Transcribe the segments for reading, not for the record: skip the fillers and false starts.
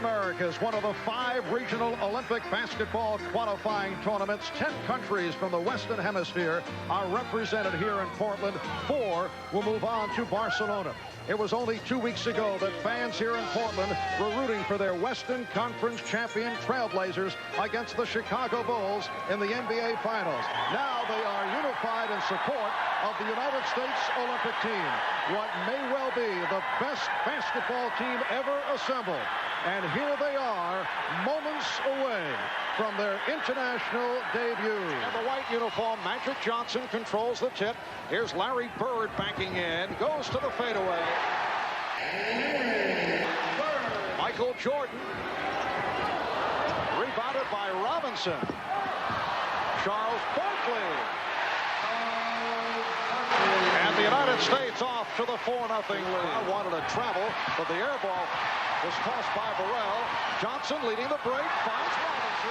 America is one of the 5 regional Olympic basketball qualifying tournaments. 10 countries from the Western Hemisphere are represented here in Portland. 4 will move on to Barcelona. It was only 2 weeks ago that fans here in Portland were rooting for their Western Conference champion Trailblazers against the Chicago Bulls in the NBA Finals. Now they are unified in support of the United States Olympic team, what may well be the best basketball team ever assembled. And here they are, moments away from their international debut. In the white uniform, Magic Johnson controls the tip. Here's Larry Bird backing in, goes to the fadeaway. Michael Jordan, rebounded by Robinson. Charles Barkley. And the United States off to the 4-0 lead. Wanted to travel, but the air ball was tossed by Burrell. Johnson leading the break, finds Robinson.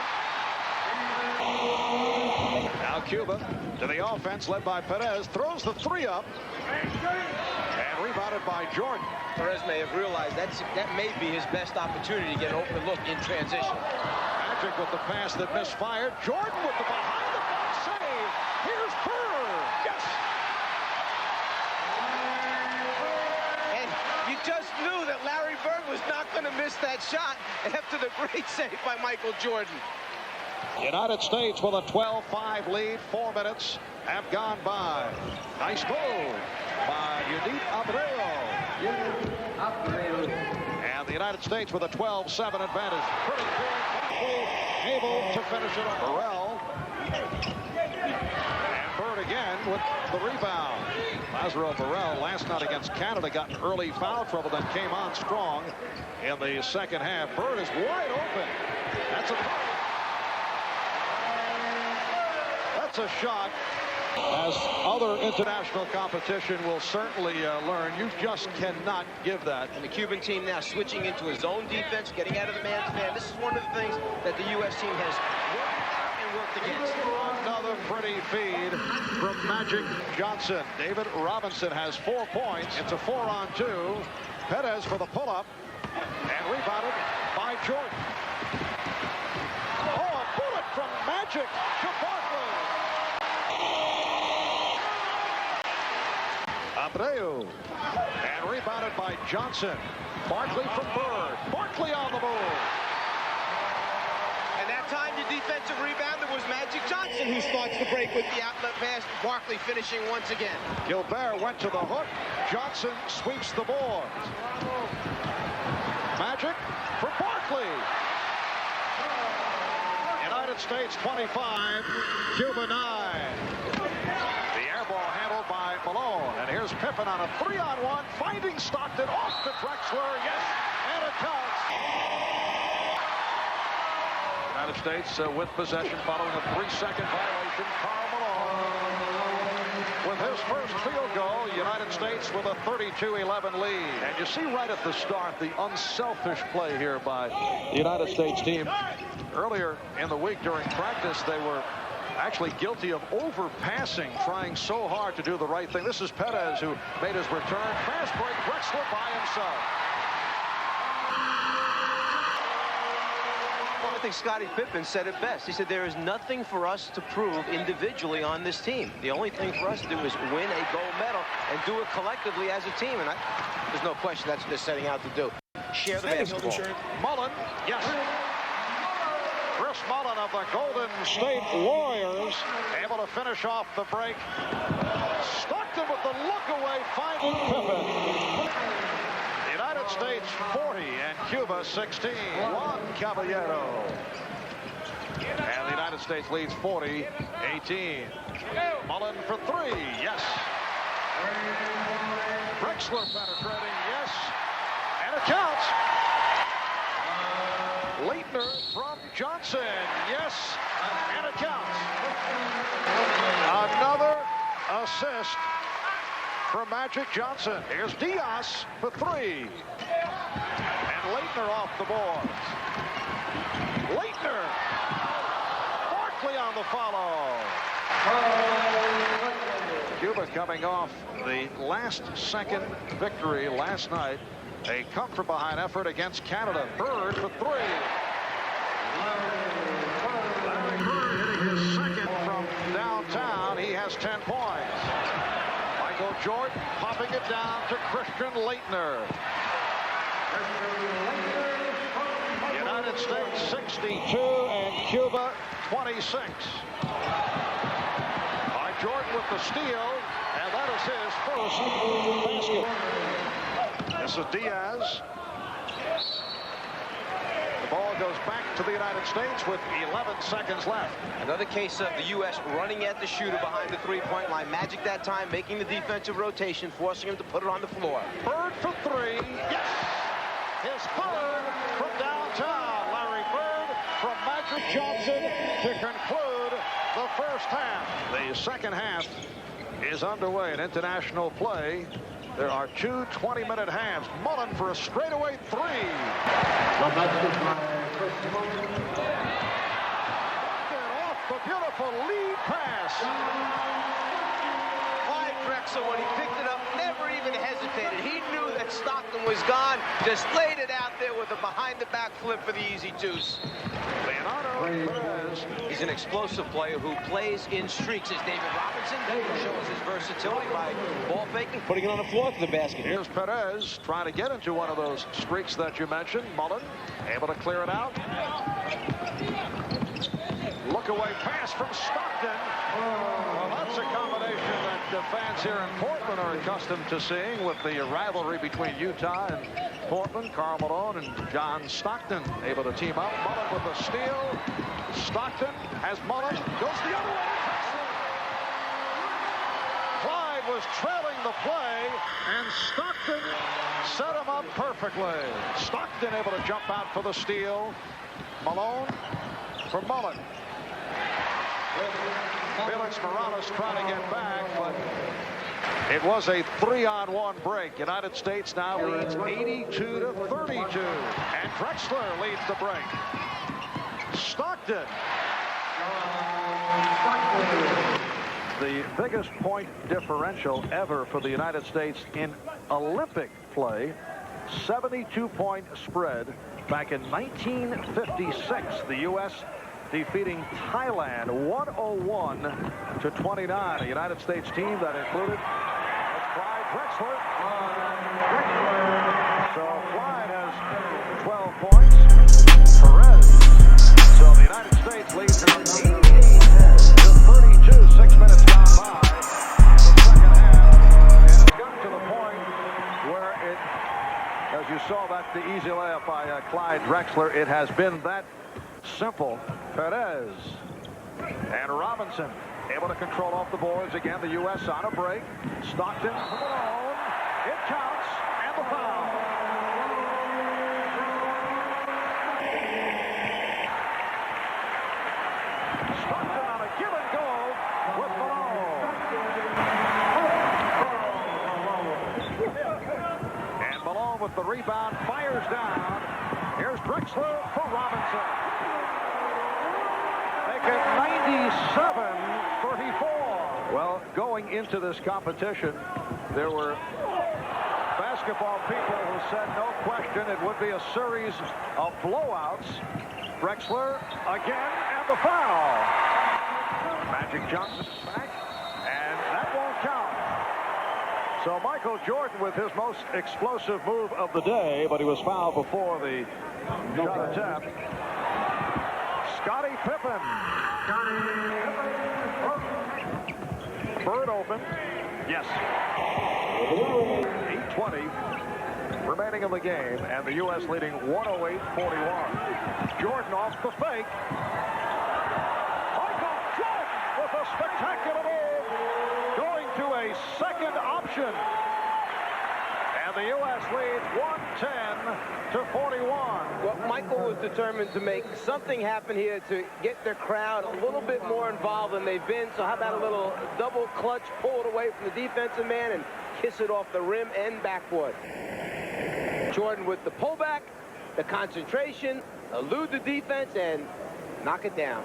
Now CUBA to the offense, led by Perez, throws the 3 up, and rebounded by Jordan. Perez may have realized that may be his best opportunity to get an open look in transition. Magic with the pass that misfired. Jordan with the behind-the-back save. Here's Bird. Yes. And you just knew that Larry Bird was not going to miss that shot after the great save by Michael Jordan. United States with a 12-5 lead. 4 minutes have gone by. Nice move by Yudit Abreu. And the United States with a 12-7 advantage. Pretty good. Able to finish it on Burrell. And Bird again with the rebound. Lazaro Burrell last night against Canada got in early foul trouble, then came on strong in the second half. Bird is wide open. That's a shot. As other international competition will certainly learn, you just cannot give that. And the Cuban team now switching into his own defense, getting out of the man-to-man. This is one of the things that the U.S. team has worked against. Another pretty feed from Magic Johnson. David Robinson has 4 points. It's a 4-on-2. Perez for the pull-up and rebounded by Jordan. Oh, a bullet from Magic to Barkley. Abreu, and rebounded by Johnson. Barkley from Bird. Barkley on the move. And that time the defensive rebounder was Magic Johnson, who starts the break with the outlet pass. Barkley finishing once again. Gilbert went to the hook. Johnson sweeps the board. Magic for Barkley. United States 25, Cuba 9. Ball handled by Malone, and here's Pippen on a 3-on-1, finding Stockton off to Drexler. Yes, and it counts. United States with possession following a 3-second violation. Karl Malone with his first field goal. United States with a 32-11 lead. And you see right at the start the unselfish play here by the United States team. Earlier in the week during practice, they were actually guilty of overpassing, trying so hard to do the right thing. This is Perez who made his return. Fast break, Drexler by himself. Well, I think Scottie Pippen said it best. He said there is nothing for us to prove individually on this team. The only thing for us to do is win a gold medal and do it collectively as a team. And there's no question that's what they're setting out to do. Share the basketball. Mullen, yes. Chris Mullen of the Golden State Warriors able to finish off the break. Stockton with the look away, finding Pippen. The United States 40 and Cuba 16. Juan Caballero. And the United States leads 40-18. Mullen for 3, yes. Drexler penetrating, yes. And it counts. Leitner from Johnson, yes, and it counts. Another assist from Magic Johnson. Here's Diaz for 3. And Leitner off the board. Leitner. Barkley on the follow. Cuba coming off the last-second victory last night A come-from-behind effort against Canada. Bird for three. Larry Bird hitting his second from downtown. He has 10 points. Michael Jordan popping it down to Christian Laettner. United States 62 and Cuba 26. By Jordan with the steal, and that is his first basket. This is Diaz. The ball goes back to the United States with 11 seconds left. Another case of the U.S. running at the shooter behind the three-point line. Magic that time, making the defensive rotation, forcing him to put it on the floor. Bird for three. Yes! His third from downtown. Larry Bird from Magic Johnson to conclude the first half. The second half is underway in international play. There are two 20-minute halves. Mullen for a straightaway three. Off the beautiful lead pass. Clyde Drexler, when he picked it up, never even hesitated. He knew that Stockton was gone. Just laid it out there with a behind-the-back flip for the easy deuce. Leonardo Perez. He's an explosive player who plays in streaks, as David Robinson shows his versatility by ball faking, putting it on the floor for the basket. Here's Perez trying to get into one of those streaks that you mentioned. Mullen able to clear it out. Look away pass from Stockton. Well, that's a combination that the fans here in Portland are accustomed to seeing with the rivalry between Utah and Portland. Karl Malone and John Stockton able to team up. Mullen with the steal. Stockton has Mullen. Goes the other way. Clyde was trailing the play, and Stockton set him up perfectly. Stockton able to jump out for the steal. Malone for Mullen. Felix Morales trying to get back, but it was a 3-on-1 break. United States now leads 82 to 32, and Drexler leads the break. Stockton. The biggest point differential ever for the United States in Olympic play. 72-point spread back in 1956. The U.S. defeating Thailand 101 to 29. A United States team that included Clyde Drexler. So Clyde has 12 points. Perez. So the United States leads now 88 to 32. 6 minutes gone by. The second half. And it's gotten to the point where it, as you saw, that's the easy layup by Clyde Drexler. It has been that simple. Perez and Robinson able to control off the boards. Again, the U.S. on a break. Stockton alone. It counts, and the foul. Stockton on a give and go with Malone. And Malone with the rebound, fires down. Here's Drexler for Robinson. 97-34. Well, going into this competition, there were basketball people who said no question it would be a series of blowouts. Drexler again, and the foul. Magic Johnson back, and that won't count. So Michael Jordan with his most explosive move of the day, but he was fouled before the shot attempt. Scottie Pippen. Bird open. Yes. 8:20 remaining in the game, and the U.S. leading 108-41. Jordan off the fake. Michael Jordan with a spectacular move, going to a second option. And the U.S. leads 110-41. Well, Michael was determined to make something happen here to get the crowd a little bit more involved than they've been. So how about a little double clutch, pull it away from the defensive man and kiss it off the rim and backboard. Jordan with the pullback, the concentration, elude the defense, and knock it down.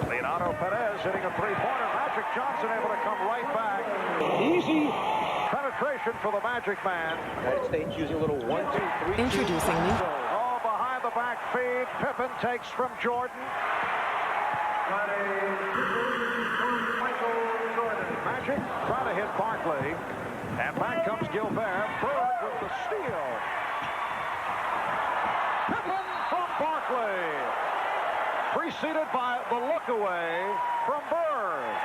Leonardo Perez hitting a three-pointer. Magic Johnson able to come right back. Easy Penetration for the Magic Man. United States using a little 1-2-3. Introducing me. Oh, behind the back feed. Pippen takes from Jordan. Magic trying to hit Barkley. And back comes Gilbert. Bird with the steal. Pippen from Barkley. Preceded by the look away from Bird.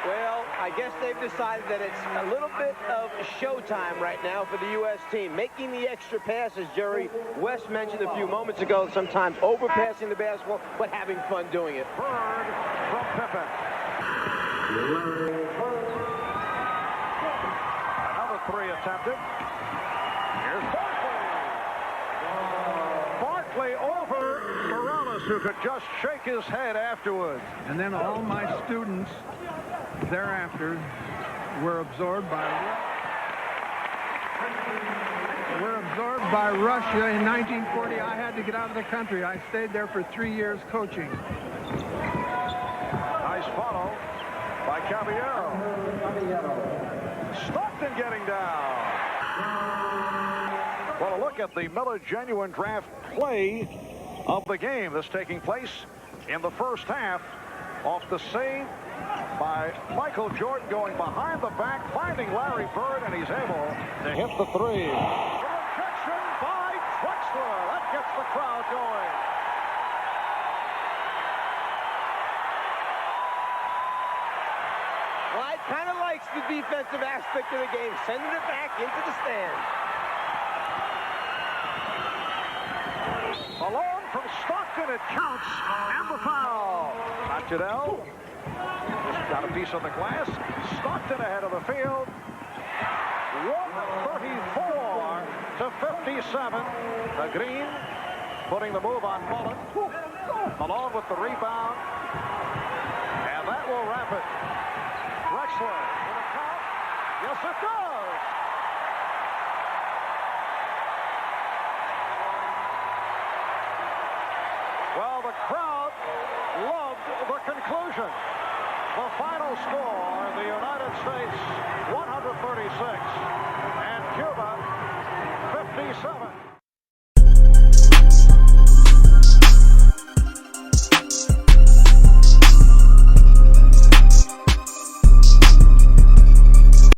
Well, I guess they've decided that it's a little bit of showtime right now for the U.S. team. Making the extra passes, Jerry. Wes mentioned a few moments ago, sometimes overpassing the basketball, but having fun doing it. Bird from Pippen. Another three attempted. Here's Barkley. Barkley over Morales, who could just shake his head afterwards. And then all my students thereafter were absorbed by Russia in 1940. I had to get out of the country. I stayed there for 3 years coaching. Nice follow by Caballero. Stockton getting down. Well, a look at the Miller Genuine Draft play of the game. This taking place in the first half off the save by Michael Jordan, going behind the back, finding Larry Bird, and he's able to hit the three. Rejection by Drexler. That gets the crowd going. Clyde kind of likes the defensive aspect of the game, sending it back into the stands. Alone from Stockton, it counts, and the foul. Macedel just got a piece of the glass. Stockton ahead of the field. 134 to 57. The Green putting the move on Mullen. Malone with the rebound. And that will wrap it. Drexler with a count. Yes, it does. Well, the crowd loved the conclusion. The final score, the United States 136 and Cuba 57.